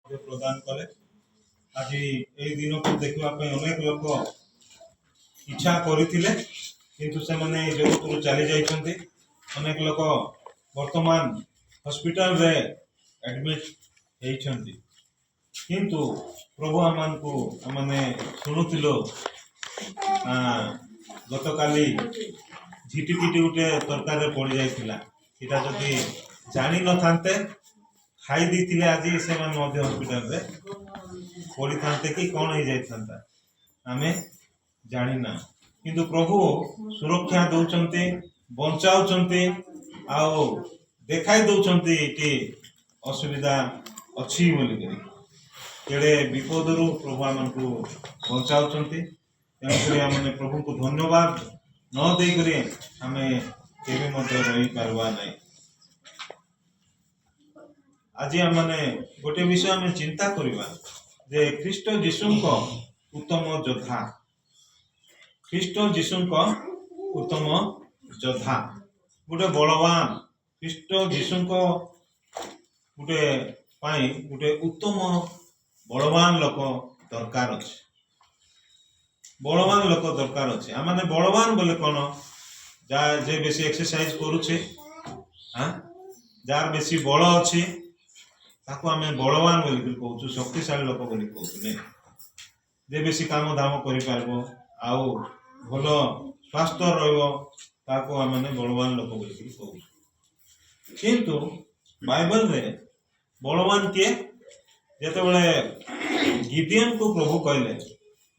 प्रदान कले। आज ए दिन को देखा अनेक लोक इच्छा करथिले किंतु से माने जगत रु चली जाइछन्ते। अनेक लोक वर्तमान हॉस्पिटल रे एडमिट हेइछन्ते किंतु प्रभु आमान को माने सुनुथिलो गतकाली झिटिपिटी गोटे तरकारी पड़ जाइथिला सेटा जदि जानि न थांते खाई दीथिले आज से माने हॉस्पिटल रे पड़ी थांते कि कौन हो जाइथांता आमे जानि ना। किंतु प्रभु सुरक्षा दौचंते बंचाउचंते आउ देखाई दौचंते कि असुविधा अछि बोली करी केड़े विपद रु प्रभु आमको बंचाउचंते। तेणुकरी आमने प्रभु को धन्यवाद न दे करी आमे केबे मध्य रही पारवा नहीं। आज आमने गोटे विषय आमे चिंता करिबा जे ख्रीष्ट जीशुको उत्तम योद्धा, ख्रीष्ट जीशुको उत्तम योद्धा गोटे बलवान ख्रीष्ट जीशुको गोटे पाई गोटे उत्तम बलवान लोक दरकार अछि। बलवान लोक दरकार अछि। आमने बलवान बोले कोन जा जे बेसी एक्सरसाइज करूछे जार बेसी बल अछि ताको आमे बलवान बोली कहूछु, शक्तिशाली लोक बोली कहूछु ने। जे बेसी काम धाम करि पारबो आउ भल स्वास्थ्य रहइबो ताको आमे बलवान लोक बोली कहूछु। किंतु बाइबल रे बलवान के जेते बेले गिदियन को प्रभु कहले,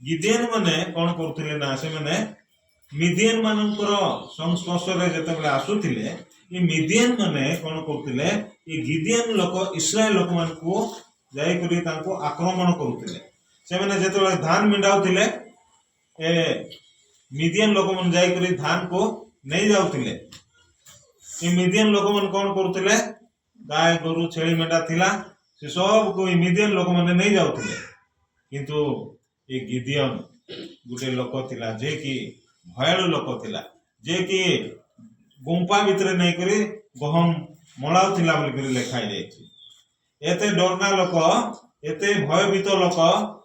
गिदियन माने कोन करथिले ना से माने मिदियन मानकर संस्पर्श रे जेते बेले आसुथिले ये मिदियन माने कोन करथिले ये गिदियन लोक इस्राएल लोक मान को जाई करी तांको आक्रमण करूथिले। से माने जेते बेले धान मिंडाउथिले ए मिदियन लोक मन जाई करी धान को नहीं जाउथिले। ये मिदियन लोक मन कोन करूथिले गाय गोरु छेली मेंढा थिला से सब को मिदियन लोक मन नहीं जाउथिले। किंतु ये गिदियन गुटे लोक थिला जे कि भयालु लोक थिला, जे कि गुंपा भितरे नहीं करी गहम मलाउ थिला बोली करी लिखाई जायछि। एते डरना लोक एते भयभीत लोक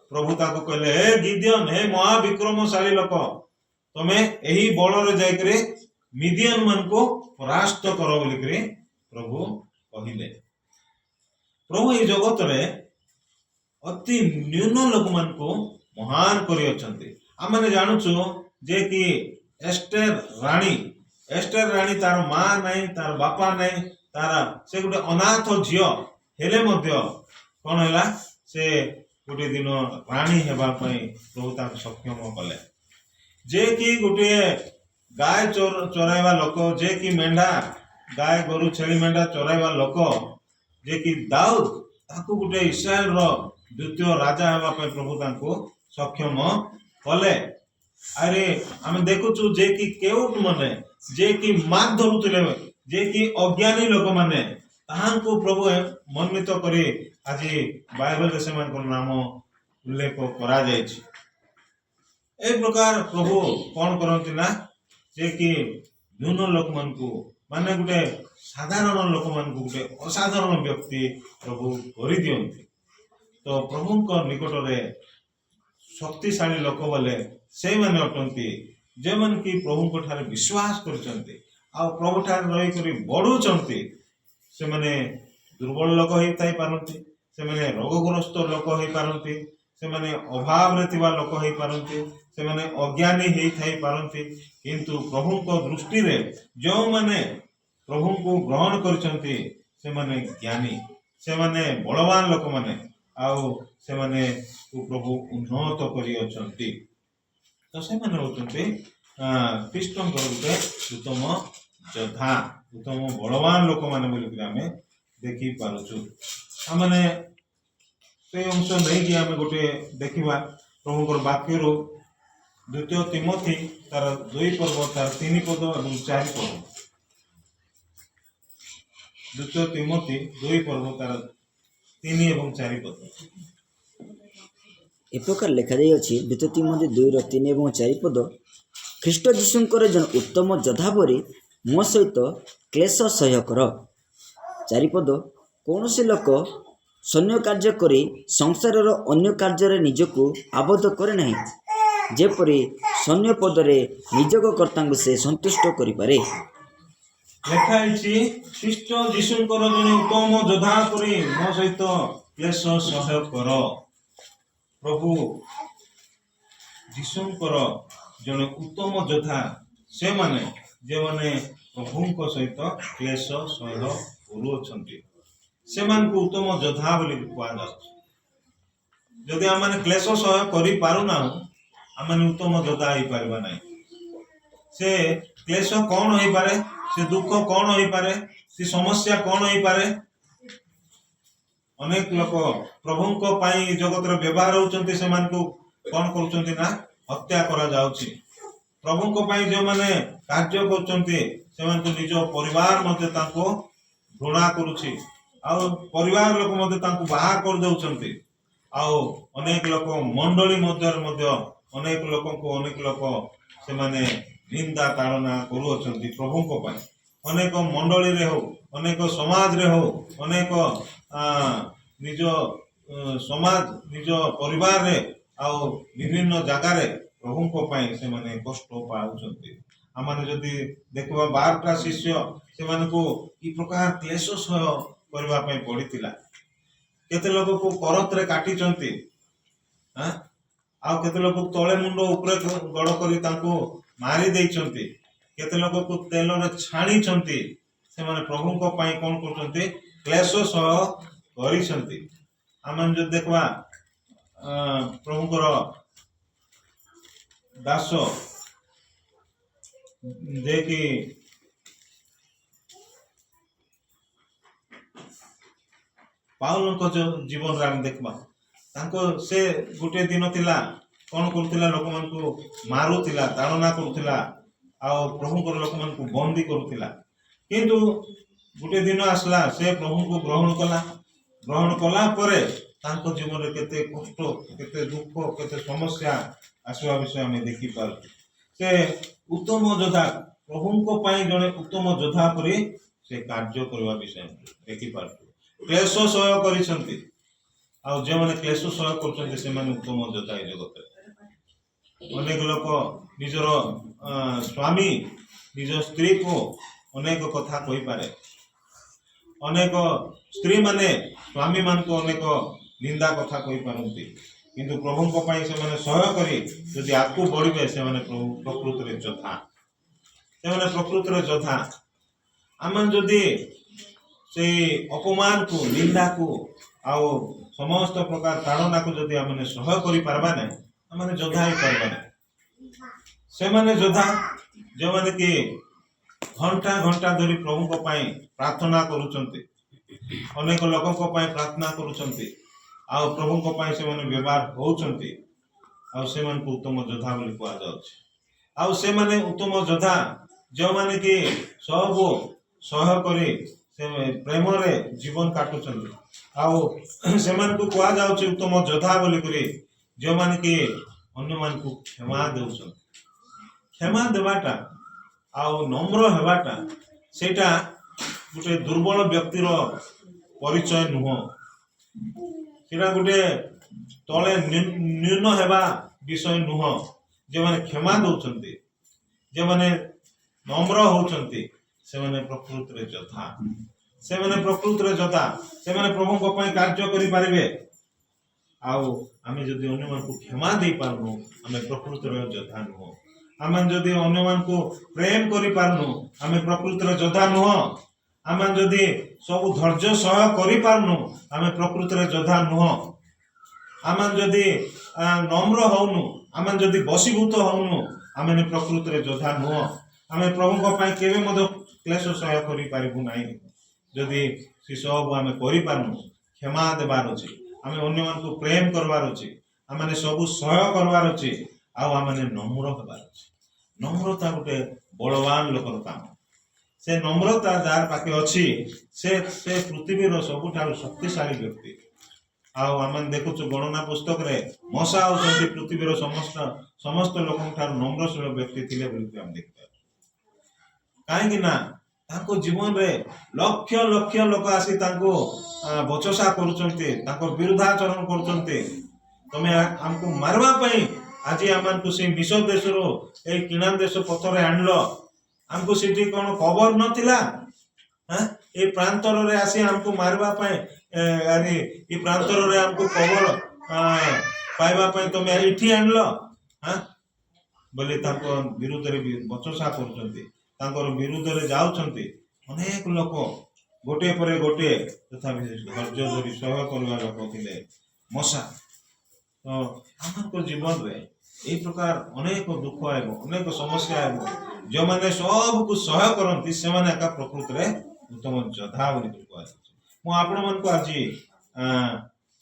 प्रभु ताको कहले हे गिदियन हे महाविक्रमशाली लोक तमे एही बल रे जाय करी मिदियन मन को परास्त करो बोली करी प्रभु कहिले। प्रभु ए जगत रे अति न्यून लोक मान को महान करी अछंती। आमने जानुछु जे कि एस्टर रानी तार मां नहीं तार बापा नहीं तार से गोटे अनाथ झियो हेले मध्य कोन हैला से गोटे दिन रानी हेबा पई प्रभु ताक सक्षम कले। जे कि गोटे गाय चराइबा लोक, जे कि मेंढा गाय गोरु छेली मेंढा चराइबा लोक, जे कि दाऊद ताकू गोटे इस्राएल रो द्वितीय राजा हेबा पई प्रभु ताको सक्षम कले। अरे आमे देखुछु जे कि केउट माने जे कि माग धरुथिले, जे कि अज्ञानी लोक माने ताहांको प्रभु मनमित करी आज बाइबल रे सेमान को नाम उल्लेख करा जायछि। ए प्रकार प्रभु कोन करंती ना जे कि न्यून लोक मन को माने गुटे साधारण लोक मन को गुटे असाधारण व्यक्ति प्रभु करि दियंती। तो प्रभु को निकट रे शक्तिशाली लोक बोले से माने अटंती जे मन की प्रभु को ठारे विश्वास करचंती आ प्रभु ठारे रही करी बढुचंती। से माने दुर्बल लोक होई थाई पारंती, से माने रोगग्रस्त लोक होई पारंती, से माने अभाव रे थिबा लोक होई पारंती, से माने अज्ञानी होई थाई पारंती। किंतु प्रभु को दृष्टि रे जो माने प्रभु को ग्रहण करचंती से माने ज्ञानी, से माने बलवान लोक माने आउ से माने प्रभु उन्नत करी अछंती। तो से माने होचंती ख्रीष्टंकर गुटे उत्तम योद्धा, उत्तम बलवान लोक माने बोली आमे देखि पारुछु। आमने से अंश नहीं कि आमे गोटे देखिबा प्रभुकर वाक्य रो द्वितीय तिमोथी तार 2 पर्व तार 3 पद और 4 पद। द्वितीय तिमोथी 2 पर्व तार 3 और 4 पद ए प्रकार लिखा जाई अछि। द्वितीय तिमोथी 2:3 और 4 पद, ख्रीष्ट जीशुंकर जन उत्तम योद्धा परी मो सहित क्लेश सह्य कर। 4 पद, कौन से लोक ସୈନ୍ୟ କାର୍ଯ୍ୟ କରି ସଂସାରର ଅନ୍ୟ କାର୍ଯ୍ୟରେ ନିଜକୁ ଆବଦ୍ଧ କରେ ନାହିଁ, ଯେପରି ସୈନ୍ୟ ପଦରେ ନିଯୋଗ କର୍ତ୍ତାଙ୍କୁ ସେ ସନ୍ତୁଷ୍ଟ କରିପାରେ। ଲେଖା ହେଇଛି, ଖ୍ରୀଷ୍ଟ ଯୀଶୁଙ୍କର ଜଣେ ଉତ୍ତମ ଯୋଦ୍ଧା ପରି ମୋ ସହିତ କ୍ଲେଶ ସହ୍ୟ କର। ପ୍ରଭୁ ଯୀଶୁଙ୍କର ଜଣେ ଉତ୍ତମ ଯୋଦ୍ଧା ସେମାନେ ଯେଉଁମାନେ ପ୍ରଭୁଙ୍କ ସହିତ କ୍ଲେଶ ସହ୍ୟ କରୁଅଛନ୍ତି, ସେମାନଙ୍କୁ ଉତ୍ତମ ଯୋଦ୍ଧା ବୋଲି କୁହାଯାଉଛି। ଯଦି ଆମେ କ୍ଲେଶ ସହ୍ୟ କରିପାରୁନାହୁଁ, ଆମେ ଉତ୍ତମ ଯୋଦ୍ଧା ହେଇପାରିବା ନାହିଁ। ସେ କ୍ଲେଶ କଣ ହେଇପାରେ, ସେ ଦୁଃଖ କଣ ହେଇପାରେ, ସେ ସମସ୍ୟା କଣ ହେଇପାରେ? ଅନେକ ଲୋକ ପ୍ରଭୁଙ୍କ ପାଇଁ ଜଗତରେ ବ୍ୟବହାର ହଉଛନ୍ତି, ସେମାନଙ୍କୁ କଣ କରୁଛନ୍ତି ନା ହତ୍ୟା କରାଯାଉଛି। ପ୍ରଭୁଙ୍କ ପାଇଁ ଯେଉଁମାନେ କାର୍ଯ୍ୟ କରୁଛନ୍ତି, ସେମାନଙ୍କୁ ନିଜ ପରିବାର ମଧ୍ୟ ତାଙ୍କୁ ଘୃଣା କରୁଛି, ଆଉ ପରିବାର ଲୋକ ମଧ୍ୟ ତାଙ୍କୁ ବାହା କରିଦେଉଛନ୍ତି। ଆଉ ଅନେକ ଲୋକ ମଣ୍ଡଳୀ ମଧ୍ୟରେ ମଧ୍ୟ ଅନେକ ଲୋକ ସେମାନେ ନିନ୍ଦା ତାଡ଼ନା କରୁଅଛନ୍ତି ପ୍ରଭୁଙ୍କ ପାଇଁ। ଅନେକ ମଣ୍ଡଳୀରେ ହଉ, ଅନେକ ସମାଜରେ ହଉ, ଅନେକ ନିଜ ସମାଜ, ନିଜ ପରିବାରରେ, ଆଉ ବିଭିନ୍ନ ଜାଗାରେ ପ୍ରଭୁଙ୍କ ପାଇଁ ସେମାନେ କଷ୍ଟ ପାଉଛନ୍ତି। ଆମେ ଯଦି ଦେଖିବା 12ଟା ଶିଷ୍ୟ, ସେମାନଙ୍କୁ କି ପ୍ରକାର କ୍ଲେଶ ସହ୍ୟ କରିବା ପାଇଁ ପଡ଼ିଥିଲା। କେତେ ଲୋକକୁ କରତରେ କାଟିଛନ୍ତି, ଆଉ କେତେ ଲୋକ ତଳେ ମୁଣ୍ଡ ଉପରେ ଗଡ଼ କରି ତାଙ୍କୁ ମାରି ଦେଇଛନ୍ତି। କେତେ ଲୋକକୁ ତେଲରେ ଛାଣିଛନ୍ତି। ସେମାନେ ପ୍ରଭୁଙ୍କ ପାଇଁ କଣ କରୁଛନ୍ତି, କ୍ଲେଶ ସହ୍ୟ କରିଛନ୍ତି। ଆମେ ଯଦି ଦେଖିବା ପ୍ରଭୁଙ୍କର ଦାସ ଯେକି ପାଉଲଙ୍କ ଜୀବନରେ ଆମେ ଦେଖିବା, ତାଙ୍କ ସେ ଗୋଟେ ଦିନ ଥିଲା କଣ କରୁଥିଲା, ଲୋକମାନଙ୍କୁ ମାରୁଥିଲା, ତାଡ଼ନା କରୁଥିଲା, ଆଉ ପ୍ରଭୁଙ୍କର ଲୋକମାନଙ୍କୁ ବନ୍ଦୀ କରୁଥିଲା। କିନ୍ତୁ ଗୋଟେ ଦିନ ଆସିଲା, ସେ ପ୍ରଭୁଙ୍କୁ ଗ୍ରହଣ କଲା ପରେ ତାଙ୍କ ଜୀବନରେ କେତେ କଷ୍ଟ, କେତେ ଦୁଃଖ, କେତେ ସମସ୍ୟା ଆସିବା ବିଷୟ ଆମେ ଦେଖିପାରୁଛୁ। ସେ ଉତ୍ତମ ଯୋଦ୍ଧା, ପ୍ରଭୁଙ୍କ ପାଇଁ ଜଣେ ଉତ୍ତମ ଯୋଦ୍ଧା ପରି ସେ କାର୍ଯ୍ୟ କରିବା ବିଷୟ ଦେଖିପାରୁଛୁ। କ୍ଲେଶ ସହ୍ୟ କରିଛନ୍ତି, ଆଉ ଯେଉଁମାନେ କ୍ଲେଶ ସହ୍ୟ କରୁଛନ୍ତି ସେମାନେ ଉତ୍ତମ ଯୋଦ୍ଧା ଏ ଜଗତରେ। ଅନେକ ଲୋକ ନିଜର ସ୍ୱାମୀ, ନିଜ ସ୍ତ୍ରୀକୁ ଅନେକ କଥା କହିପାରେ। ଅନେକ ସ୍ତ୍ରୀ ମାନେ ସ୍ୱାମୀ ମାନଙ୍କୁ ଅନେକ ନିନ୍ଦା କଥା କହିପାରନ୍ତି, କିନ୍ତୁ ପ୍ରଭୁଙ୍କ ପାଇଁ ସେମାନେ ସହ୍ୟ କରି ଯଦି ଆଗକୁ ବଢିବେ, ସେମାନେ ପ୍ରକୃତରେ ଯୋଦ୍ଧା। ସେମାନେ ପ୍ରକୃତରେ ଯୋଦ୍ଧା। ଆମେ ଯଦି ସେଇ ଅପମାନକୁ, ନିନ୍ଦାକୁ, ଆଉ ସମସ୍ତ ପ୍ରକାର ତାଡ଼ନାକୁ ଯଦି ଆମେ ସହ୍ୟ କରିପାରିବା ନାହିଁ, ଆମେ ଯୋଦ୍ଧା ହେଇପାରିବା ନାହିଁ। ସେମାନେ ଯୋଦ୍ଧା ଯେଉଁମାନେ କି ଘଣ୍ଟା ଘଣ୍ଟା ଧରି ପ୍ରଭୁଙ୍କ ପାଇଁ ପ୍ରାର୍ଥନା କରୁଛନ୍ତି, ଅନେକ ଲୋକଙ୍କ ପାଇଁ ପ୍ରାର୍ଥନା କରୁଛନ୍ତି, ଆଉ ପ୍ରଭୁଙ୍କ ପାଇଁ ସେମାନେ ବ୍ୟବହାର ହେଉଛନ୍ତି, ଆଉ ସେମାନଙ୍କୁ ଉତ୍ତମ ଯୋଦ୍ଧା ବୋଲି କୁହାଯାଉଛି। ଆଉ ସେମାନେ ଉତ୍ତମ ଯୋଦ୍ଧା ଯେଉଁମାନେ କି ସବୁ ସହ୍ୟ କରି ସେ ପ୍ରେମରେ ଜୀବନ କାଟୁଛନ୍ତି, ଆଉ ସେମାନଙ୍କୁ କୁହାଯାଉଛି ଉତ୍ତମ ଯୋଦ୍ଧା ବୋଲିକରି, ଯେଉଁମାନେ କି ଅନ୍ୟମାନଙ୍କୁ କ୍ଷମା ଦେଉଛନ୍ତି। କ୍ଷମା ଦେବାଟା ଆଉ ନମ୍ର ହେବାଟା ସେଇଟା ଗୋଟେ ଦୁର୍ବଳ ବ୍ୟକ୍ତିର ପରିଚୟ ନୁହଁ। ସେଇଟା ଗୋଟେ ତଳେ ନ୍ୟୁନ ହେବା ବିଷୟ ନୁହଁ। ଯେଉଁମାନେ କ୍ଷମା ଦଉଛନ୍ତି, ଯେଉଁମାନେ ନମ୍ର ହଉଛନ୍ତି, ସେମାନେ ପ୍ରକୃତରେ ଯୋଦ୍ଧା। ସେମାନେ ପ୍ରକୃତରେ ଯୋଦ୍ଧା। ସେମାନେ ପ୍ରଭୁଙ୍କ ପାଇଁ କାର୍ଯ୍ୟ କରିପାରିବେ। ଆଉ ଆମେ ଯଦି ଅନ୍ୟମାନଙ୍କୁ କ୍ଷମା ଦେଇପାରୁନୁ, ଆମେ ପ୍ରକୃତରେ ଯୋଦ୍ଧା ନୁହଁ। ଆମେ ଯଦି ଅନ୍ୟମାନଙ୍କୁ ପ୍ରେମ କରିପାରୁନୁ, ଆମେ ପ୍ରକୃତରେ ଯୋଦ୍ଧା ନୁହଁ। ଆମେ ଯଦି ସବୁ ଧୈର୍ଯ୍ୟ ସହ୍ୟ କରିପାରୁନୁ, ଆମେ ପ୍ରକୃତରେ ଯୋଦ୍ଧା ନୁହଁ। ଆମେ ଯଦି ନମ୍ର ହଉନୁ, ଆମେ ଯଦି ବଶୀଭୂତ ହଉନୁ, ଆମେ ପ୍ରକୃତରେ ଯୋଦ୍ଧା ନୁହଁ। ଆମେ ପ୍ରଭୁଙ୍କ ପାଇଁ କେବେ ମଧ୍ୟ କ୍ଲେଶ ସହ୍ୟ କରିପାରିବୁ ନାହିଁ। ଯଦି ସେ ସବୁ ଆମେ କରିପାରୁନୁ, କ୍ଷମା ଦେବାର ଅଛି, ଆମେ ଅନ୍ୟମାନଙ୍କୁ ପ୍ରେମ କରିବାର ଅଛି, ଆମେ ସବୁ ସହ୍ୟ କରିବାର ଅଛି, ଆଉ ଆମେ ନମ୍ର ହେବାର ଅଛି। ନମ୍ରତା ଗୋଟେ ବଳବାନ ଲୋକର କାମ। ସେ ନମ୍ରତା ଯାହାର ପାଖେ ଅଛି, ସେ ପୃଥିବୀର ସବୁଠାରୁ ଶକ୍ତିଶାଳୀ ବ୍ୟକ୍ତି। ଆଉ ଆମେ ଦେଖୁଛୁ ଗଣନା ପୁସ୍ତକରେ ମଶା ହେଉଛନ୍ତି ପୃଥିବୀର ସମସ୍ତ ଲୋକଙ୍କ ଠାରୁ ନମ୍ରଶୀଳ ବ୍ୟକ୍ତି ଥିଲେ ବୋଲି ଆମେ ଦେଖିପାରୁ। କାହିଁକି ନା ତାଙ୍କ ଜୀବନରେ ଲକ୍ଷ ଲକ୍ଷ ଲୋକ ଆସି ତାଙ୍କୁ ବଚସା କରୁଛନ୍ତି, ତାଙ୍କ ବିରୁଦ୍ଧାଚରଣ କରୁଛନ୍ତି। ତମେ ଆମକୁ ମାରିବା ପାଇଁ ଆଜି ଆମକୁ ସେଇ ମିଶ ଦେଶରୁ ଏଇ କିଣା ଦେଶ ପଥରେ ଆଣିଲ, ଆମକୁ ସେଠି କଣ କବର ନଥିଲା? এই ପ୍ରାନ୍ତରରେ ଆସି ଆମକୁ ମାରିବା ପାଇଁ এই ପ୍ରାନ୍ତରରେ ଆମକୁ କବର ପାଇବା ପାଇଁ ତମେ ଏଇଠି ଆଣିଲ ବୋଲି ତାଙ୍କ ବିରୁଦ୍ଧରେ ବଚସା କରୁଛନ୍ତି, ତାଙ୍କର ବିରୁଦ୍ଧରେ ଯାଉଛନ୍ତି। ଅନେକ ଲୋକ ଗୋଟିଏ ପରେ ଗୋଟିଏ ତଥାପି ଧୈର୍ଯ୍ୟ ଧରି ସହ୍ୟ କରିବା ଲୋକ ଥିଲେ ମଶା। ତ ଆମଙ୍କ ଜୀବନରେ এই ପ୍ରକାର ଅନେକ ଦୁଃଖ ଆଇବ, ଅନେକ ସମସ୍ୟା ଆଇବ। ଯେଉଁମାନେ ସବୁକୁ ସହ୍ୟ କରନ୍ତି ସେମାନେ ଏକା ପ୍ରକୃତରେ ଉତ୍ତମ ଯୋଦ୍ଧା ବୋଲି କୁହାଯାଉଛି। ମୁଁ ଆପଣମାନଙ୍କୁ ଆଜି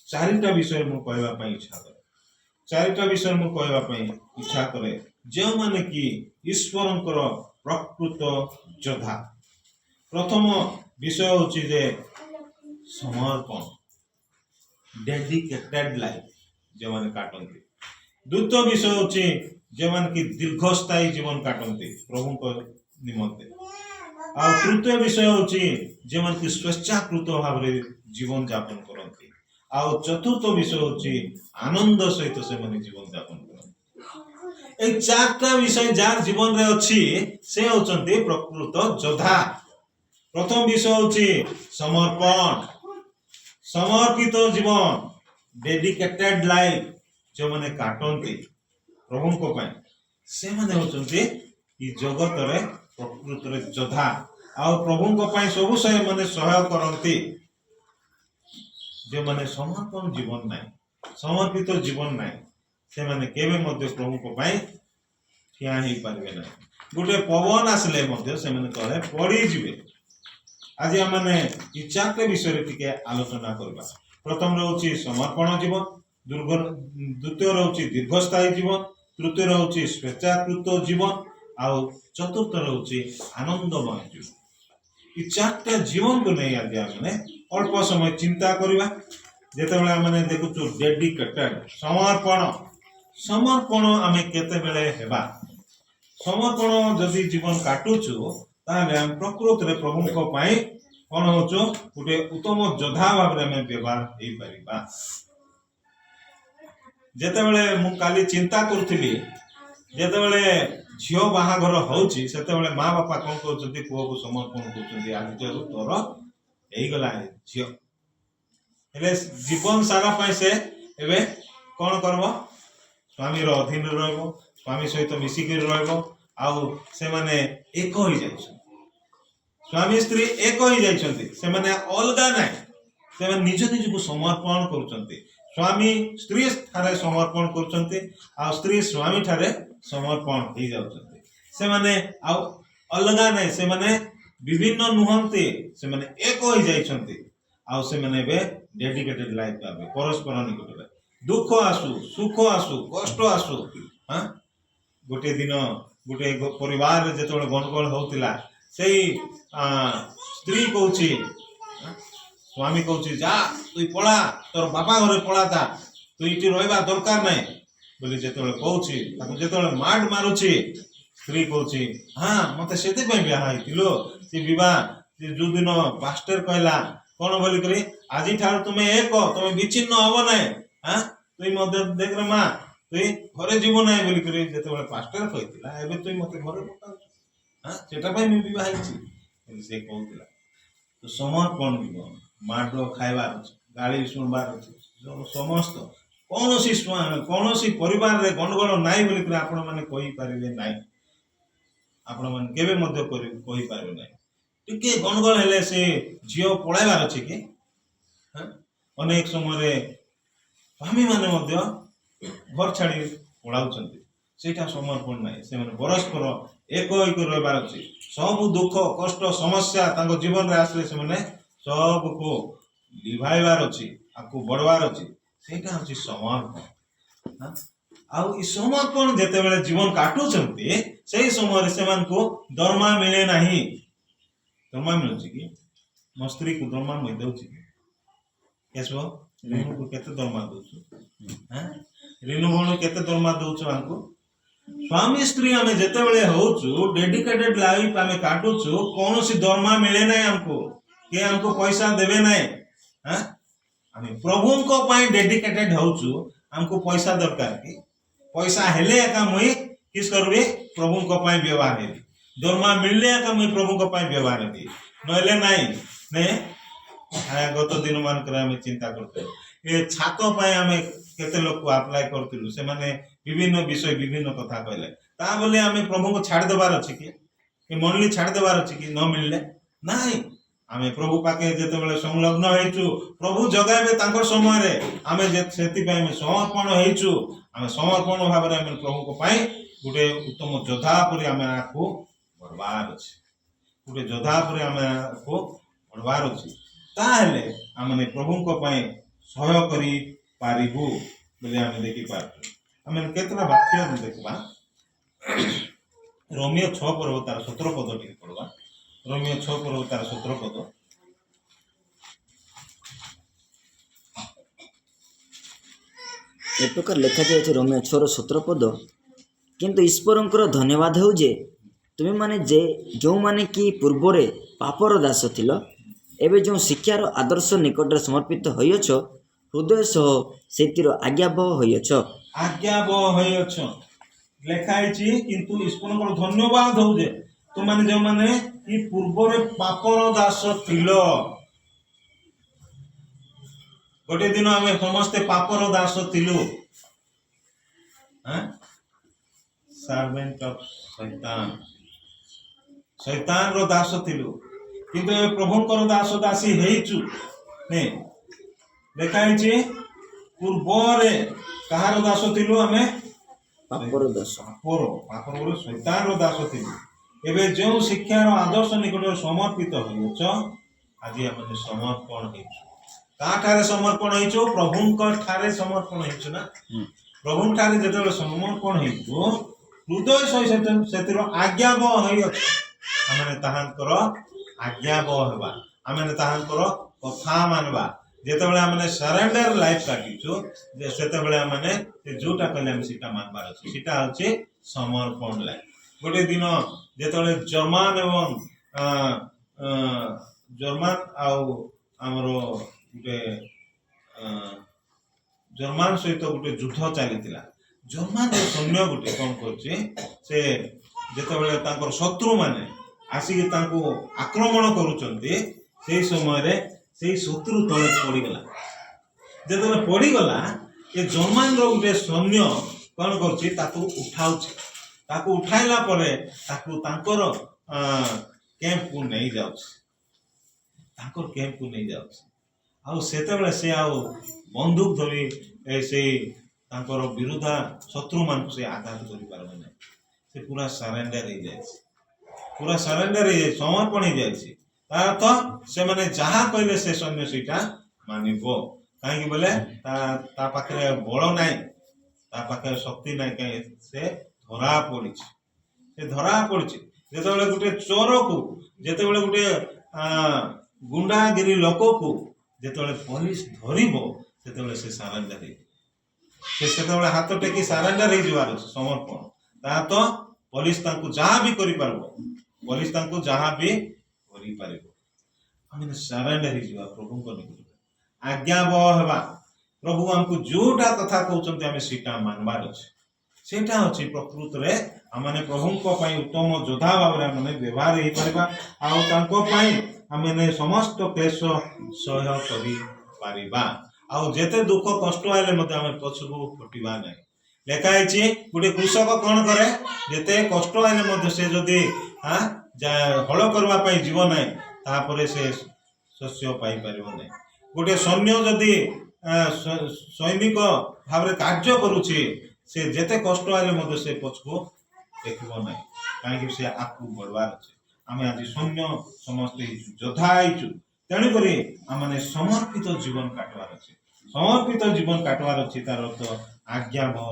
4ଟା ବିଷୟ ମୁଁ କହିବା ପାଇଁ ଇଚ୍ଛା କରେ। 4ଟା ବିଷୟ ମୁଁ କହିବା ପାଇଁ ଇଚ୍ଛା କରେ ଯେଉଁମାନେ କି ଈଶ୍ୱରଙ୍କର ପ୍ରକୃତ ଯୋଦ୍ଧା। ପ୍ରଥମ ବିଷୟ ହେଉଛି ଯେ ସମର୍ପଣ, ଡେଡିକେଟେଡ ଲାଇଫ ଯେଉଁମାନେ କାଟନ୍ତି। ଦ୍ୱିତୀୟ ବିଷୟ ହେଉଛି ଯେଉଁମାନେ କି ଦୀର୍ଘସ୍ଥାୟୀ ଜୀବନ କାଟନ୍ତି ପ୍ରଭୁଙ୍କ ନିମନ୍ତେ। ଆଉ ତୃତୀୟ ବିଷୟ ହେଉଛି ଯେଉଁମାନେ କି ସ୍ୱେଚ୍ଛାକୃତ ଭାବରେ ଜୀବନ ଯାପନ କରନ୍ତି। ଆଉ ଚତୁର୍ଥ ବିଷୟ ହେଉଛି ଆନନ୍ଦ ସହିତ ସେମାନେ ଜୀବନ ଯାପନ କରନ୍ତି। এই 4ଟା ବିଷୟ ଯାହାର ଜୀବନରେ ଅଛି ସେ ହେଉଛନ୍ତି ପ୍ରକୃତ ଯୋଦ୍ଧା। ପ୍ରଥମ ବିଷୟ ହେଉଛି ସମର୍ପଣ, ସମର୍ପିତ ଜୀବନ, ଡେଡିକେଟେଡ ଲାଇଫ ଯେଉଁମାନେ କାଟନ୍ତି ପ୍ରଭୁଙ୍କ ପାଇଁ, ସେମାନେ ହେଉଛନ୍ତି ଏ ଜଗତରେ ପ୍ରକୃତରେ ଯୋଦ୍ଧା। ଆଉ ପ୍ରଭୁଙ୍କ ପାଇଁ ସବୁ ସେମାନେ ସହାୟ କରନ୍ତି। ଯେଉଁମାନେ ସମର୍ପଣ ଜୀବନ ନାହିଁ, ସମର୍ପିତ ଜୀବନ ନାହିଁ, ସେମାନେ କେବେ ମଧ୍ୟ ପ୍ରଭୁଙ୍କ ପାଇଁ ଠିଆ ହେଇପାରିବେ ନାହିଁ। ଗୋଟେ ପବନ ଆସିଲେ ମଧ୍ୟ ସେମାନେ ତଳେ ପଡ଼ିଯିବେ। ଆଜି ଆମେ ଏ 4ଟା ବିଷୟରେ ଟିକେ ଆଲୋଚନା କରିବା। ପ୍ରଥମ ରହୁଛି ସମର୍ପଣ ଜୀବନ, ଦ୍ୱିତୀୟ ରହୁଛି ଦୀର୍ଘସ୍ଥାୟୀ ଜୀବନ, ତୃତୀୟ ରହୁଛି ସ୍ୱେଚ୍ଛାକୃତ ଜୀବନ, ଆଉ ଚତୁର୍ଥ ରହୁଛି ଆନନ୍ଦମୟ ଜୀବନ। ଏ 4ଟା ଜୀବନକୁ ନେଇ ଆଜି ଆମେ ଅଳ୍ପ ସମୟ ଚିନ୍ତା କରିବା। ଯେତେବେଳେ ଆମେ ଦେଖୁଛୁ ଡେଡିକେଟେଡ ସମର୍ପଣ, ସମର୍ପଣ ଆମେ କେତେବେଳେ ହେବା? ସମର୍ପଣ ଯଦି ଜୀବନ କାଟୁଛୁ ତାହେଲେ ଆମେ ପ୍ରକୃତରେ ପ୍ରଭୁଙ୍କ ପାଇଁ କଣ ହଉଛୁ? ଗୋଟେ ଉତ୍ତମ ଯୋଦ୍ଧା ଭାବରେ ଆମେ ବ୍ୟବହାର ହେଇପାରିବା। ଯେତେବେଳେ ମୁଁ କାଲି ଚିନ୍ତା କରୁଥିଲି, ଯେତେବେଳେ ଝିଅ ବାହାଘର ହଉଛି ସେତେବେଳେ ମା ବାପା କଣ କରୁଛନ୍ତି? ପୁଅକୁ ସମର୍ପଣ କରୁଛନ୍ତି, ଆଜିଠାରୁ ତୋର ହେଇଗଲା ଝିଅ। ହେଲେ ଜୀବନ ସାରା ପାଇଁ ସେ ଏବେ କଣ କରିବ? ସ୍ୱାମୀର ଅଧୀନରେ ରହିବ, ସ୍ୱାମୀ ସହିତ ମିଶିକିରି ରହିବ। ଆଉ ସେମାନେ ଏକ ହୋଇଯାଇଛନ୍ତି, ସ୍ୱାମୀ ସ୍ତ୍ରୀ ଏକ ହୋଇଯାଇଛନ୍ତି, ସେମାନେ ଅଲଗା ନାହିଁ। ସେମାନେ ନିଜ ନିଜକୁ ସମର୍ପଣ କରୁଛନ୍ତି। ସ୍ୱାମୀ ସ୍ତ୍ରୀ ଠାରେ ସମର୍ପଣ କରୁଛନ୍ତି, ଆଉ ସ୍ତ୍ରୀ ସ୍ୱାମୀ ଠାରେ ସମର୍ପଣ ହେଇଯାଉଛନ୍ତି। ସେମାନେ ଆଉ ଅଲଗା ନାହିଁ, ସେମାନେ ବିଭିନ୍ନ ନୁହନ୍ତି, ସେମାନେ ଏକ ହୋଇଯାଇଛନ୍ତି। ଆଉ ସେମାନେ ଏବେ ଡେଡିକେଟେଡ ଲାଇଫ ପାଇବେ ପରସ୍ପର ନିକଟରେ। ଦୁଃଖ ଆସୁ, ସୁଖ ଆସୁ, କଷ୍ଟ ଆସୁ। ଗୋଟିଏ ଦିନ ଗୋଟେ ପରିବାରରେ ଯେତେବେଳେ ଗଣ୍ଡଗୋଳ ହଉଥିଲା, ସେଇ ସ୍ତ୍ରୀ କହୁଛି, ସ୍ୱାମୀ କହୁଛି ଯା ତୁଇ ପଳା, ତୋର ବାପା ଘରେ ପଳା, ତା ତୁ ଏଠି ରହିବା ଦରକାର ନାହିଁ ବୋଲି ଯେତେବେଳେ କହୁଛି, ତାକୁ ଯେତେବେଳେ ମାଡ ମାରୁଛି, ସ୍ତ୍ରୀ କହୁଛି ମତେ ସେଥିପାଇଁ ବିବାହ ହେଇଥିଲୁ। ସେ ବିବାହ ଯୋଉଦିନ ପାଷ୍ଟର କହିଲା କଣ ବୋଲିକରି, ଆଜିଠାରୁ ତୁମେ ଏକ, ତୁମେ ବିଚ୍ଛିନ୍ନ ହବ ନାହିଁ, ତୁଇ ମଧ୍ୟ ଦେଖରେ ମା ତୁଇ ଘରେ ଯିବ ନାହିଁ ବୋଲିକରି ଯେତେବେଳେ ପାଷ୍ଟର କହିଥିଲା, ଏବେ ତୁଇ ମତେ ଘରେ ପକାଉଛୁ, ସେଟା ପାଇଁ ମୁଁ ବିବାହ ହେଇଛି ସେ କହୁଥିଲା। ତ ସମର୍ପଣ ଜୀବନ, ମାଡ ଖାଇବାର ଅଛି, ଗାଳି ଶୁଣିବାର ଅଛି, ସମସ୍ତ କୌଣସି ପରିବାରରେ ଗଣ୍ଡଗୋଳ ନାହିଁ ବୋଲିକରି ଆପଣ ମାନେ କହିପାରିବେ ନାହିଁ। ଆପଣ ମାନେ କେବେ ମଧ୍ୟ କହିପାରିବେ ନାହିଁ। ଟିକେ ଗଣ୍ଡଗୋଳ ହେଲେ ସେ ଝିଅ ପଳାଇବାର ଅଛି କି? ଅନେକ ସମୟରେ ସ୍ୱାମୀ ମାନେ ମଧ୍ୟ ଘର ଛାଡି ପଳାଉଛନ୍ତି, ସେଇଟା ସମର୍ପଣ ନାହିଁ। ସେମାନେ ପରସ୍ପର ଏକ ହୋଇକି ରହିବାର ଅଛି। ସବୁ ଦୁଃଖ କଷ୍ଟ ସମସ୍ୟା ତାଙ୍କ ଜୀବନରେ ଆସିଲେ ସେମାନେ ସବୁକୁ ଲିଭାଇବାର ଅଛି, ଆକୁ ବଢବାର ଅଛି। ସେଇଟା ହଉଛି ସମର୍ପଣ। ଆଉ ଏ ସମର୍ପଣ ଯେତେବେଳେ ଜୀବନ କାଟୁଛନ୍ତି, ସେଇ ସମୟରେ ସେମାନଙ୍କୁ ଦରମା ମିଳେ ନାହିଁ। ଦରମା ମିଳୁଛି କି? ମୋ ସ୍ତ୍ରୀକୁ ଦରମା ମୁଁ ଦେଉଛି କି? ରେଣୁକୁ କେତେ ଦରମା ଦଉଛୁ? ରେଣୁ ଭଉଣୀ କେତେ ଦରମା ଦଉଛୁ ଆମକୁ? स्वामी स्त्री आम जिते हूँ डेडिकेटेड लाइफ आम काटुचु कौन सी दरमा मिले ना हमको कि हमको पैसा देवे ना आम प्रभु डेडिकेटेड होचु हमको पैसा दरकार कि पैसा हेले एका मुई किस करबी प्रभु व्यवहार हेबी दरमा मिलले एका मुई प्रभु व्यवहार हेबी नहले नाई ने गत दिन मान चिंता करते ये छात आम केते लोक को अप्लाई करथिलु से माने विभिन्न विषय विभिन्न कथा कहले ता बोले आम प्रभु को छाड़ देबार अछि कि मनली छाड़ देबार अछि कि न मिलले नाई आम प्रभु पाके जेतेबेले संलग्न हेचु प्रभु जगाइबे तांकर समय रे आमे सेति पय आमे समर्पण हेचु आमे समर्पण भाव रे आमे प्रभु को पय गुटे उत्तम योद्धा परि आमे आको बरबार अछि गुटे योद्धा परि आमे आको बरबार अछि ताहेले आमे प्रभु को पय सहयोग करी पारिबु बोले आमे देखि पारु आमे केतना वाक्य हम देखबा रोमियो 6 पर्व तार 17 पद टिके पढवा रोमियो 6 पर्व तार 17 पद ए प्रकार लेखा जाए रोमियो 6:17 पद किंतु ईश्वरंकर धन्यवाद हो जे तुम माने जे जो माने कि पूर्वरे पापर दास थिल एबे जो शिक्षार आदर्श निकट समर्पित होइछ हृदय सह सेतिर आज्ञाबह होइछ लेखा आइछि किंतु ईश्वरंकर धन्यवाद हो जे तुम माने जो माने कि पूर्वरे पापर दास थिल गोटे दिन आम समस्ते पापर दास थिलु सर्वेंट ऑफ शैतान शैतान रो दास थिलु किंतु प्रभुंकर दास दासी हेचु ने देखाइछि पूर्वरे कहार दास थिलु आमे पापर दास पापर रो शैतान रो दास थिलु एबे जो शिक्षार आदर्श निकट समर्पित होइछ आज आमे समर्पण हेचु काठारे समर्पण हेचु प्रभुंक ठारे समर्पण हेचु ना प्रभु ठारे जेतेबेले समर्पण हेचु हृदय सहित सेतिर आज्ञाबह होइछ आमे ताहांकर आज्ञाबह हेबा आमे ताहांकर कथा मानबा जेतेबेले आमे सरेंडर लाइफ काटिछु जे सेतेबेले आमे जोटा कहले आमे सीटा मानबार अछि सीटा होछि समर्पण लाइफ गोटे दिन जेतेबेले जर्मन एवं जर्मन आउ हमरो गोटे जर्मन सहित गोटे युद्ध चली जर्मन सैन्य गोटे कौन कर से जेतेबेले तांकर शत्रु माने आसिक तांको आक्रमण करूचंती सेही समय रे सेही शत्रु तळे पड़ीगला जेतेबेले पड़ीगला ये जर्मन रो गोटे सैन्य कौन करछि ताकू उठाउछि ताकू उठाइला परे ताकू तांकर कैंप को नहीं जाउछि तांकर कैंप को नहीं जाउछि आउ सेतेबेले से आउ बंदूक धरी से तांकर विरुद्धा शत्रु मान से आघात करि पारबे नै से पूरा सरेंडर हो जाय पूरा सरेंडर हो जाय समर्पण हो जाय तार अर्थ से माने जहा कहले से सैन्य सीटा मानिबो काहे कि बोले ता पाखरे बळ नाही ता पाखरे शक्ति नाही काहे से धरा पड़िछि जेतेबेले गुटे चोर को जेतेबेले गुटे गुंडागिरी लोक को जेतेबेले पुलिस धरिबो सेतेबेले से सरेंडर से सेतेबेले हाथ टेकी सरेंडर हो जवार समर्पण ता तो पुलिस तांको जहा भी करि पारबो पुलिस तांको जहा भी करि पारबो हम सरेंडर हो जवा प्रभु को निकट आज्ञाबह हेबा प्रभु हमको जोटा कथा कहउचंते हम सीटा मानबार अछि सेटा अछि प्रकृत रे हमने प्रभु को पई उत्तम योद्धा भाव रे हमने व्यवहार हे परबा आ तांको पई हमने समस्त क्लेश सहय करि पारिबा आ जेते दुख कष्ट आले मते हम पछबो फटिबा नै लेखा आइछि गुटे कृषक कोन करे जेते कष्ट आले मते से जदी हल करबा पई जीवन नै तापरे से शस्य पाई परिबो नै गुटे सैन्य जदी सैनिक भाव रे कार्य करूछि से जेते कष्ट आले मते से पछबो देखबो नै काहे से आकु बढ़वार अछि आमे आज सैन्य समस्त योद्धा आइछु तेणु करी आमने समर्पित जीवन काटवार अछि समर्पित जीवन काटवार अछि तार अर्थ आज्ञाबह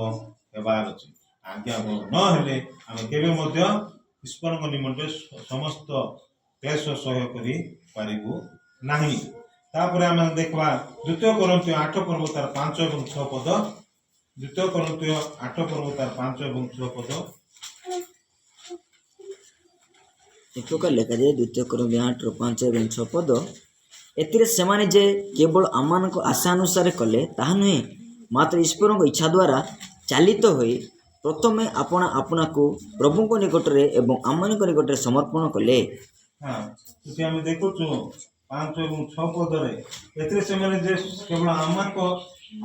हेबार अछि आज्ञाबह न हेले आमे केबे मध्य ईश्वरक निमंत्रण समस्त क्लेश सहय करि पारिबो नाही तापर आमे देखबा द्वितीय कोरिन्थियो 8 पर्व तार 5 एवं 6 पद द्वितीय कोरिन्थियो 8 पर्व तार 5 एवं 6 पद ଏ ପ୍ରକାର ଲେଖାଯାଏ 2 Corinthians 8:5-6 ପଦ। ଏଥିରେ ସେମାନେ ଯେ କେବଳ ଆମମାନଙ୍କ ଆଶା ଅନୁସାରେ କଲେ ତାହା ନୁହେଁ, ମାତ୍ର ଈଶ୍ୱରଙ୍କ ଇଚ୍ଛା ଦ୍ୱାରା ଚାଲିତ ହୋଇ ପ୍ରଥମେ ଆପଣା ଆପଣାକୁ ପ୍ରଭୁଙ୍କ ନିକଟରେ ଏବଂ ଆମମାନଙ୍କ ନିକଟରେ ସମର୍ପଣ କଲେ। ହଁ, ସେଠି ଆମେ ଦେଖୁଛୁ 5 ଏବଂ 6 ପଦରେ ଏଥିରେ ସେମାନେ ଯେ କେବଳ ଆମମାନଙ୍କ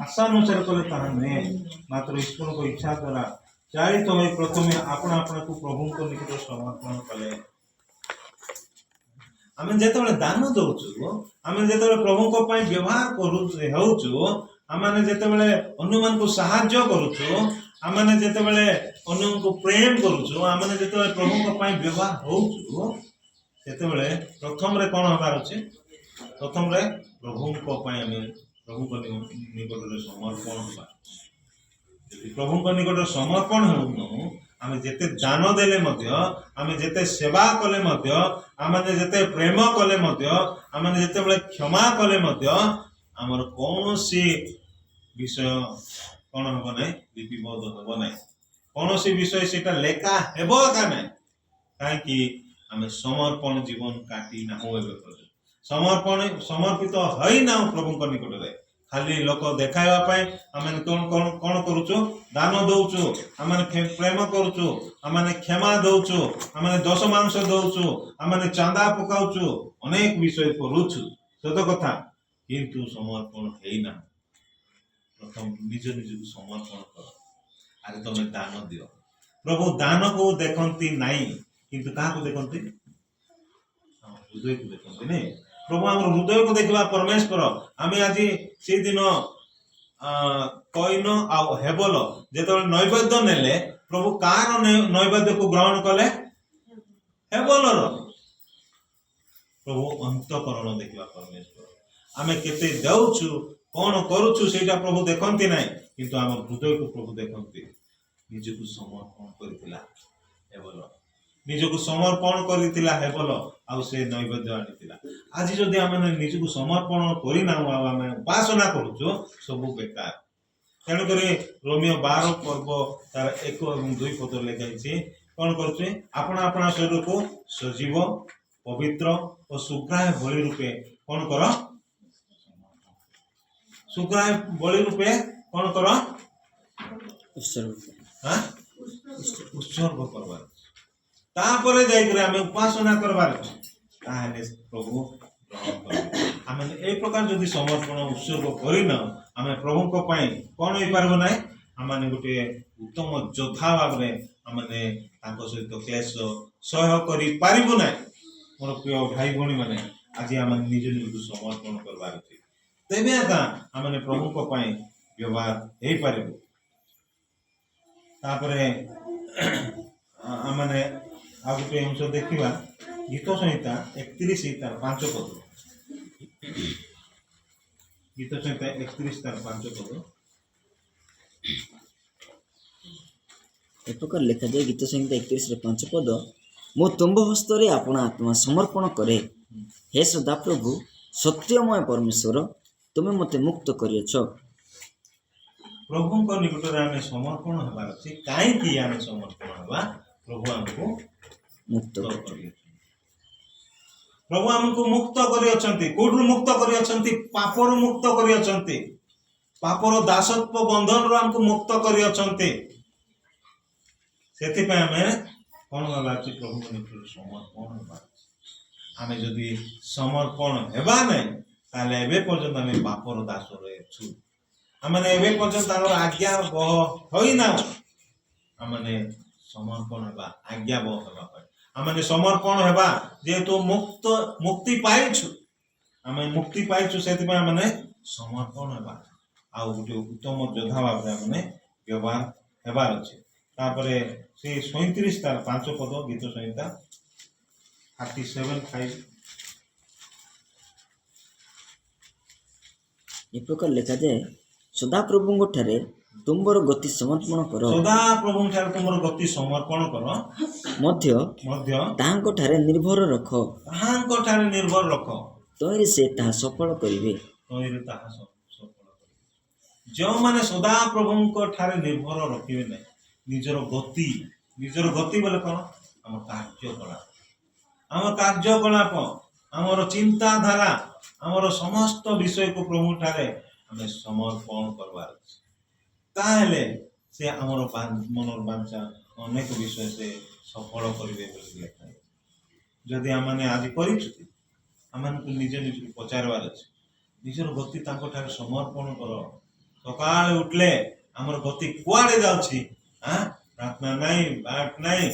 ଆଶା ଅନୁସାରେ କଲେ ତାହା ନୁହେଁ, ମାତ୍ର ଈଶ୍ୱରଙ୍କ ଇଚ୍ଛା ଦ୍ୱାରା ଚାଳିତ ହୋଇ ପ୍ରଥମେ ଆପଣା ଆପଣାକୁ ପ୍ରଭୁଙ୍କ ନିକଟରେ ସମର୍ପଣ କଲେ। ଆମେ ଯେତେବେଳେ ଦାନ ଦଉଛୁ, ଆମେ ଯେତେବେଳେ ପ୍ରଭୁଙ୍କ ପାଇଁ ବ୍ୟବହାର ହେଉଛୁ, ଆମେ ଯେତେବେଳେ ଅନ୍ୟମାନଙ୍କୁ ସାହାଯ୍ୟ କରୁଛୁ, ଆମେ ଯେତେବେଳେ ଅନ୍ୟଙ୍କୁ ପ୍ରେମ କରୁଛୁ, ଆମେ ଯେତେବେଳେ ପ୍ରଭୁଙ୍କ ପାଇଁ ବ୍ୟବହାର ହଉଛୁ, ସେତେବେଳେ ପ୍ରଥମରେ କ'ଣ ହେବାର ଅଛି? ପ୍ରଥମରେ ପ୍ରଭୁଙ୍କ ପାଇଁ ଆମେ ପ୍ରଭୁଙ୍କ ନିକଟରେ ସମର୍ପଣ ହେବା। ଯଦି ପ୍ରଭୁଙ୍କ ନିକଟରେ ସମର୍ପଣ ହେଉନୁ, ଆମେ ଯେତେ ଦାନ ଦେଲେ ମଧ୍ୟ, ଆମେ ଯେତେ ସେବା କଲେ ମଧ୍ୟ, ଆମେ ଯେତେ ପ୍ରେମ କଲେ ମଧ୍ୟ, ଆମେ ଯେତେବେଳେ କ୍ଷମା କଲେ ମଧ୍ୟ ଆମର କୌଣସି ବିଷୟ କ'ଣ ହେବ ନାହିଁ? ଲିପିବଦ୍ଧ ହେବ ନାହିଁ। କୌଣସି ବିଷୟ ସେଟା ଲେଖା ହେବ ଏକା ନାହିଁ। କାହିଁକି? ଆମେ ସମର୍ପଣ ଜୀବନ କାଟି ନାହୁଁ। ଏବେ ସମର୍ପିତ ହୋଇନାହୁଁ ପ୍ରଭୁଙ୍କ ନିକଟରେ। ଖାଲି ଲୋକ ଦେଖାଇବା ପାଇଁ ଆମେ କ'ଣ କରୁଛୁ? ଦାନ ଦଉଛୁ, ଆମେ ପ୍ରେମ କରୁଛୁ, ଆମେ କ୍ଷମା ଦଉଛୁ, ଆମେ ଦଶ ମାଂସ ଦଉଛୁ, ଆମେ ଚାନ୍ଦା ପକାଉଛୁ, ଅନେକ ବିଷୟ କରୁଛୁ, ସତ କଥା। କିନ୍ତୁ ସମର୍ପଣ ହେଇନାହୁଁ। ପ୍ରଥମ ନିଜକୁ ସମର୍ପଣ କର। ଆରେ ତମେ ଦାନ ଦିଅ। ପ୍ରଭୁ ଦାନକୁ ଦେଖନ୍ତି ନାହିଁ, କିନ୍ତୁ କାହାକୁ ଦେଖନ୍ତି? ଆମ ହୃଦୟକୁ ଦେଖନ୍ତି ନାଇଁ। ପ୍ରଭୁ ଆମର ହୃଦୟକୁ ଦେଖିବା ପରମେଶ୍ୱର। ଆମେ ଆଜି ସେଇଦିନ କଇନ ଆଉ ହେବଲ ଯେତେବେଳେ ନୈବେଦ୍ୟ ନେଲେ, ପ୍ରଭୁ କାହାର ନୈବେଦ୍ୟକୁ ଗ୍ରହଣ କଲେ? ହେବଲର। ପ୍ରଭୁ ଅନ୍ତଃକରଣ ଦେଖିବା ପରମେଶ୍ୱର। ଆମେ କେତେ ଦେଉଛୁ, କ'ଣ କରୁଛୁ ସେଇଟା ପ୍ରଭୁ ଦେଖନ୍ତି ନାହିଁ, କିନ୍ତୁ ଆମ ହୃଦୟକୁ ପ୍ରଭୁ ଦେଖନ୍ତି। ନିଜକୁ ସମର୍ପଣ କରିଥିଲା ହେବଲ, ନିଜକୁ ସମର୍ପଣ କରିଥିଲା ହେବଲ, ଆଉ ସେ ନୈବେଦ୍ୟ ଆଣିଥିଲା। ଆଜି ଯଦି ଆମେ ନିଜକୁ ସମର୍ପଣ କରିନାହୁଁ, ଆଉ ଆମେ ଉପାସନା କରୁଛୁ, ସବୁ ବେକାର। ତେଣୁକରି ରୋମିଓ 12 ପର୍ବ ତାର 1 ଏବଂ 2 ପଦ ଲେଖାଇଛି। କ'ଣ କରୁଛି? ଆପଣା ଆପଣା ଶରୀରକୁ ସଜୀବ, ପବିତ୍ର ଓ ସୁଗ୍ରାହ୍ୟ ବଳି ରୂପେ କ'ଣ କର? ସୁଗ୍ରାହ୍ୟ ବଳି ରୂପେ କ'ଣ କର? ଉତ୍ସର୍ଗ କରବାର। ତାପରେ ଯାଇକରି ଆମେ ଉପାସନା କରବାର। ତାହେଲେ ପ୍ରଭୁ ଗ୍ରହଣ କରିବେ। ଆମେ এই ପ୍ରକାର ଯଦି ସମର୍ପଣ ଉତ୍ସର୍ଗ କରିନାହୁଁ, ଆମେ ପ୍ରଭୁଙ୍କ ପାଇଁ କ'ଣ ହେଇପାରିବ ନାହିଁ? ଆମେ ଗୋଟେ ଉତ୍ତମ ଯୋଦ୍ଧା ଭାବରେ ଆମେ ତାଙ୍କ ସହିତ କ୍ଲେଶ ସହ୍ୟ କରିପାରିବୁ ନାହିଁ। ମୋର ପ୍ରିୟ ଭାଇ ଭଉଣୀ ମାନେ, ଆଜି ଆମେ ନିଜକୁ ସମର୍ପଣ କରବାର ଅଛି। ତେବେ ଏକା ଆମେ ପ୍ରଭୁଙ୍କ ପାଇଁ ବ୍ୟବହାର ହେଇପାରିବୁ। ତାପରେ ଆମେ ଆଉ ଗୋଟେ ଅଂଶ ଦେଖିବା, ଗୀତ ସଂହିତା 31 ତାର 5 ପଦ। ଗୀତ ସଂହିତା 31 ତାର 5 ପଦ। ଏ ପ୍ରକାର ଲେଖାଯାଏ ଗୀତ ସଂହିତା 31:5 ପଦ। ମୁଁ ତୁମ୍ଭ ହସ୍ତରେ ଆପଣା ଆତ୍ମା ସମର୍ପଣ କରେ। ହେ ସଦାପ୍ରଭୁ, ସତ୍ୟମୟ ପରମେଶ୍ୱର, ତୁମେ ମୋତେ ମୁକ୍ତ କରିଅଛ। ପ୍ରଭୁଙ୍କ ନିକଟରେ ଆମେ ସମର୍ପଣ ହେବାର ଅଛି। କାହିଁକି ଆମେ ସମର୍ପଣ ହେବା? ପ୍ରଭୁ ଆମକୁ ମୁକ୍ତ କରିଅଛନ୍ତି। ପ୍ରଭୁ ଆମକୁ ମୁକ୍ତ କରିଅଛନ୍ତି। କୋଉଠୁ ମୁକ୍ତ କରିଅଛନ୍ତି? ପାପରୁ ମୁକ୍ତ କରିଅଛନ୍ତି। ପାପର ଦାସତ୍ୱ ବନ୍ଧନରୁ ଆମକୁ ମୁକ୍ତ କରିଅଛନ୍ତି। ସେଥିପାଇଁ ଆମେ କ'ଣ ହେବାର ଅଛି? ପ୍ରଭୁଙ୍କ ନିକଟରେ ସମର୍ପଣ ହେବାର ଅଛି। ଆମେ ଯଦି ସମର୍ପଣ ହେବା ନାହିଁ, ତାହେଲେ ଏବେ ପର୍ଯ୍ୟନ୍ତ ଆମେ ପାପର ଦାସରେ ଅଛୁ। ଆମେ ଏବେ ପର୍ଯ୍ୟନ୍ତ ଆମର ଆଜ୍ଞା ବହ ହୋଇନାହୁଁ। ଆମେ ସମର୍ପଣ ହେବା, ଆଜ୍ଞା ବହ ହେବା ପାଇଁ। ଆମେ ସମର୍ପଣ ହେବା, ଯେହେତୁ ମୁକ୍ତି ପାଇଛୁ, ଆମେ ମୁକ୍ତି ପାଇଛୁ, ସେଥିପାଇଁ ଆମେ ସମର୍ପଣ ହେବା। ଆଉ ଗୋଟେ ଉତ୍ତମ ଯୋଦ୍ଧା ଭାବରେ ଆମେ ବ୍ୟବହାର ହେବାର ଅଛି। ତାପରେ ସେ 37 ତାର 5 ପଦ, ଗୀତ ସଂହିତା 37:5। ଏ ପ୍ରକାର ଲେଖାଯାଏ, ସଦାପ୍ରଭୁଙ୍କ ଠାରେ ତୁମର ଗତି ସମର୍ପଣ କର। ସଦାପ୍ରଭୁଙ୍କ ଠାରେ ତୁମର ଗତି ସମର୍ପଣ କର। ମଧ୍ୟ ତାହାଙ୍କ ଠାରେ ନିର୍ଭର ରଖ। ତାହାଙ୍କ ଠାରେ ନିର୍ଭର ରଖ। ତହିଁରେ ସେ ତାହା ସଫଳ କରିବେ। ତହିଁରେ ତାହା ସଫଳ କରିବେ। ଯେଉଁମାନେ ସଦାପ୍ରଭୁଙ୍କ ଠାରେ ନିର୍ଭର ରଖିବେ ନାହିଁ, ନିଜର ଗତି ବୋଲେ କ'ଣ? ଆମ କାର୍ଯ୍ୟକଳାପ। ଆମର କାର୍ଯ୍ୟକଳାପ, ଆମର ଚିନ୍ତାଧାରା, ଆମର ସମସ୍ତ ବିଷୟକୁ ପ୍ରଭୁ ଠାରେ ଆମେ ସମର୍ପଣ କରବାର ଅଛି। ତାହେଲେ ସେ ଆମର ମନର ବାଞ୍ଚା ଅନେକ ବିଷୟ ସେ ସଫଳ କରିବେ ବୋଲି ଲେଖା ହେଇଛି। ଯଦି ଆମମାନେ ଆଜି କରିଛୁ, ଆମମାନଙ୍କୁ ନିଜ ନିଜକୁ ପଚାରିବାର ଅଛି, ନିଜର ଗତି ତାଙ୍କଠାରେ ସମର୍ପଣ କର। ସକାଳେ ଉଠିଲେ ଆମର ଗତି କୁଆଡ଼େ ଯାଉଛି? ପ୍ରାର୍ଥନା ନାହିଁ, ବାଟ ନାହିଁ,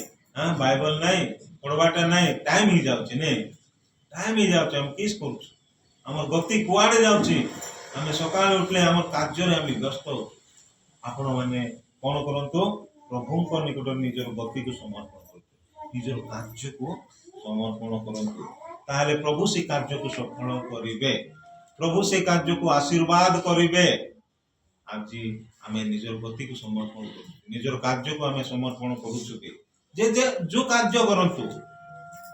ବାଇବଲ ନାହିଁ, ପଢ଼ବାଟା ନାହିଁ, ଟାଇମ ହେଇଯାଉଛି ନାଇଁ, ଟାଇମ ହେଇଯାଉଛି, ଆମେ କିସ୍ କରୁଛୁ? ଆମର ଗତି କୁଆଡ଼େ ଯାଉଛି? ଆମେ ସକାଳେ ଉଠିଲେ ଆମର କାର୍ଯ୍ୟରେ ଆମେ ବ୍ୟସ୍ତ ହଉଛୁ। ଆପଣମାନେ କ'ଣ କରନ୍ତୁ? ପ୍ରଭୁଙ୍କ ନିକଟରେ ନିଜର ଗତିକୁ ସମର୍ପଣ କରନ୍ତୁ, ନିଜର କାର୍ଯ୍ୟକୁ ସମର୍ପଣ କରନ୍ତୁ। ତାହେଲେ ପ୍ରଭୁ ସେ କାର୍ଯ୍ୟକୁ ସଫଳ କରିବେ, ପ୍ରଭୁ ସେ କାର୍ଯ୍ୟକୁ ଆଶୀର୍ବାଦ କରିବେ। ଆଜି ଆମେ ନିଜର ଗତିକୁ ସମର୍ପଣ କରୁଛୁ, ନିଜର କାର୍ଯ୍ୟକୁ ଆମେ ସମର୍ପଣ କରୁଛୁ କି? ଯେ ଯୋଉ କାର୍ଯ୍ୟ କରନ୍ତୁ,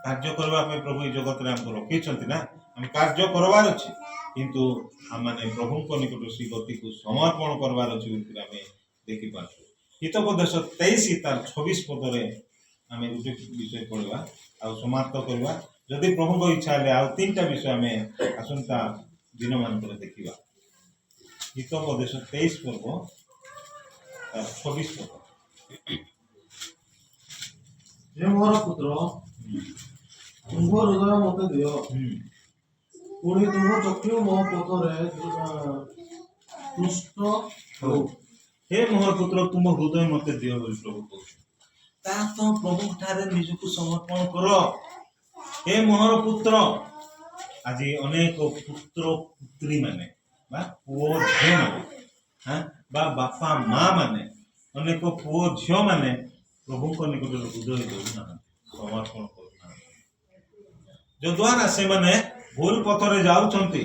କାର୍ଯ୍ୟ କରିବା ପାଇଁ ପ୍ରଭୁ ଏ ଜଗତରେ ଆମକୁ ରଖିଛନ୍ତି ନା, ଆମେ କାର୍ଯ୍ୟ କରବାର ଅଛି, କିନ୍ତୁ ଆମମାନେ ପ୍ରଭୁଙ୍କ ନିକଟରେ ସେ ଗତିକୁ ସମର୍ପଣ କରବାର ଅଛି ବୋଲି ଆମେ ଦେଖିପାରୁଛୁ। ହିତୋପଦେଶ 23 ତାର 26 ପଦରେ ଆମେ ଗୋଟେ ବିଷୟ ପଢ଼ିବା ଆଉ ସମାପ୍ତ କରିବା। ଯଦି ପ୍ରଭୁଙ୍କ ଇଚ୍ଛା ହେଲେ ଆଉ 3ଟା ବିଷୟ ଆମେ ଆସନ୍ତା ଦିନମାନଙ୍କରେ ଦେଖିବା। ହିତୋପଦେଶ 23 ପର୍ବ 26 ପଦ। ହେ ମୋର ପୁତ୍ର, ତୁମ୍ଭ ହୃଦୟ ମତେ ଦିଅ, ପୁଣି ତୁମ୍ଭ ଚକ୍ଷୁ ମୋ ପଥରେ ତୁଷ୍ଟ ହଉ। ହେ ମୋର ପୁତ୍ର, ତୁମ ହୃଦୟ ମତେ ଦିଅ ବୋଲି ପ୍ରଭୁ କହୁଛି। ତା ତ ପ୍ରଭୁଙ୍କ ଠାରେ ନିଜକୁ ସମର୍ପଣ କର। ହେ ମୋର ପୁତ୍ର, ଆଜି ଅନେକ ପୁତ୍ର ପୁତ୍ରୀ ମାନେ ବା ପୁଅ ଝିଅ ମାନେ ବା ବାପା ମା ମାନେ, ଅନେକ ପୁଅ ଝିଅ ମାନେ ପ୍ରଭୁଙ୍କ ନିକଟରେ ହୃଦୟ ଦେଉନାହାନ୍ତି, ସମର୍ପଣ କରୁନାହାନ୍ତି, ଯଦ୍ୱାରା ସେମାନେ ଭୁଲ ପଥରେ ଯାଉଛନ୍ତି।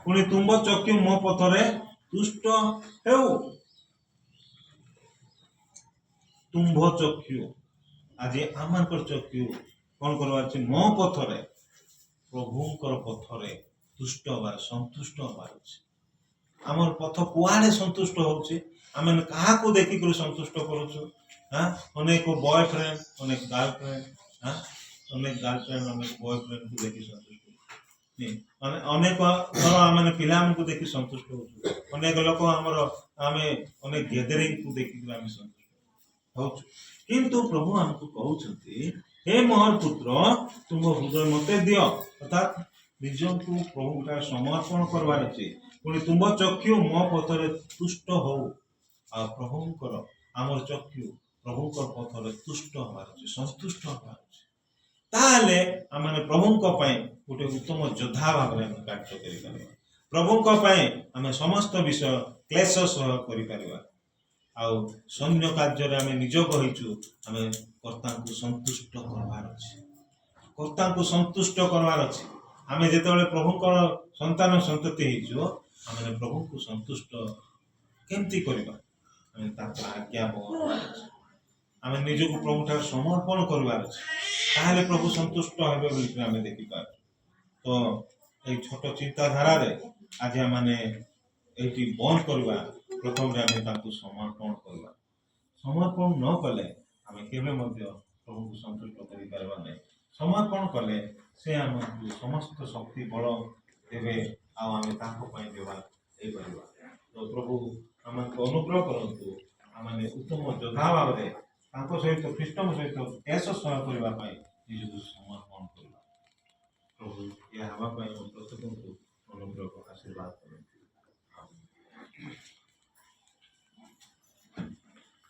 ପୁଣି ତୁମ୍ଭ ଚକ୍ଷୁ ମୋ ପଥରେ ତୁଷ୍ଟ ହେଉ। ତୁମ୍ଭ ଚକ୍ଷୁ, ଆଜି ଆମଙ୍କର ଚକ୍ଷୁ କ'ଣ କରିବାର ଅଛି? ମୋ ପଥରେ, ପ୍ରଭୁଙ୍କର ପଥରେ ତୁଷ୍ଟ ହବାର, ସନ୍ତୁଷ୍ଟ ହବାର ଅଛି। ଆମର ପଥ କୁଆଡ଼େ ସନ୍ତୁଷ୍ଟ ହଉଛି? ଆମେ କାହାକୁ ଦେଖିକରି ସନ୍ତୁଷ୍ଟ କରୁଛୁ? ଅନେକ ବୟଫ୍ରେଣ୍ଡ, ଅନେକ ଗାର୍ଲଫ୍ରେଣ୍ଡ, ଅନେକ ଗାର୍ଲଫ୍ରେଣ୍ଡ ଅନେକ ବୟଫ୍ରେଣ୍ଡକୁ ଦେଖି ସନ୍ତୁଷ୍ଟ ହଉଛୁ। ଅନେକ ଥର ଆମେ ପିଲାମାନଙ୍କୁ ଦେଖି ସନ୍ତୁଷ୍ଟ ହଉଛୁ। ଅନେକ ଲୋକ ଆମର ଆମେ ଅନେକ ଗ୍ୟାଦରିଂକୁ ଦେଖିକି ଆମେ ସନ୍ତୁଷ୍ଟ ହଉଛୁ। କିନ୍ତୁ ପ୍ରଭୁ ଆମକୁ କହୁଛନ୍ତି, ହେ ମୋର ପୁତ୍ର, ତୁମ ହୃଦୟ ମତେ ଦିଅ, ଅର୍ଥାତ୍ ନିଜକୁ ପ୍ରଭୁଠାରେ ସମର୍ପଣ କରିବାର ଅଛି। ପୁଣି ତୁମ୍ଭ ଚକ୍ଷୁ ମୋ ପଥରେ ତୁଷ୍ଟ ହଉ। ଆଉ ପ୍ରଭୁଙ୍କର, ଆମର ଚକ୍ଷୁ ପ୍ରଭୁଙ୍କର ପଥରେ ତୁଷ୍ଟ ହବାର ଅଛି, ସନ୍ତୁଷ୍ଟ ହବାର ଅଛି। ତାହେଲେ ଆମେ ପ୍ରଭୁଙ୍କ ପାଇଁ ଗୋଟେ ଉତ୍ତମ ଯୋଦ୍ଧା ଭାବରେ ଆମେ କାର୍ଯ୍ୟ କରିପାରିବା। ପ୍ରଭୁଙ୍କ ପାଇଁ ଆମେ ସମସ୍ତ ବିଷୟ କ୍ଲେଶ ସହ କରିପାରିବା। ଆଉ ସୈନ୍ୟ କାର୍ଯ୍ୟରେ ଆମେ ନିଯୋଗ ହେଇଛୁ, ଆମେ କର୍ତ୍ତାଙ୍କୁ ସନ୍ତୁଷ୍ଟ କରିବାର ଅଛି, କର୍ତ୍ତାଙ୍କୁ ସନ୍ତୁଷ୍ଟ କରିବାର ଅଛି। ଆମେ ଯେତେବେଳେ ପ୍ରଭୁଙ୍କର ସନ୍ତାନ ସନ୍ତତି ହେଇଛୁ, ଆମେ ପ୍ରଭୁଙ୍କୁ ସନ୍ତୁଷ୍ଟ କେମିତି କରିବା? ଆମେ ତାଙ୍କର ଆଜ୍ଞା ବହିବାର ଅଛି, ଆମେ ନିଜକୁ ପ୍ରଭୁଠାରୁ ସମର୍ପଣ କରିବାର ଅଛି। ତାହେଲେ ପ୍ରଭୁ ସନ୍ତୁଷ୍ଟ ହେବେ ବୋଲି ଆମେ ଦେଖିପାରୁଛୁ। ତ ଏଇ ଛୋଟ ଚିନ୍ତାଧାରାରେ ଆଜି ଆମେ ଏଇଠି ବନ୍ଦ କରିବା। ପ୍ରଥମରେ ଆମେ ତାଙ୍କୁ ସମର୍ପଣ କରିବା। ସମର୍ପଣ ନ କଲେ ଆମେ କେବେ ମଧ୍ୟ ପ୍ରଭୁଙ୍କୁ ସନ୍ତୁଷ୍ଟ କରିପାରିବା ନାହିଁ। ସମର୍ପଣ କଲେ ସେ ଆମକୁ ସମସ୍ତ ଶକ୍ତି ବଳ ଦେବେ, ଆଉ ଆମେ ତାଙ୍କ ପାଇଁ ବ୍ୟବହାର ହେଇପାରିବା। ତ ପ୍ରଭୁ ଆମକୁ ଅନୁଗ୍ରହ କରନ୍ତୁ, ଆମେ ଉତ୍ତମ ଯୋଦ୍ଧା ଭାବରେ ତାଙ୍କ ସହିତ, ଖ୍ରୀଷ୍ଟଙ୍କ ସହିତ କ୍ଲେଶ ସହ୍ୟ କରିବା ପାଇଁ ନିଜକୁ ସମର୍ପଣ କରିବା। ପ୍ରଭୁ ଏହା ହେବା ପାଇଁ ପ୍ରତ୍ୟେକଙ୍କୁ ଅନୁଗ୍ରହ ଆଶୀର୍ବାଦ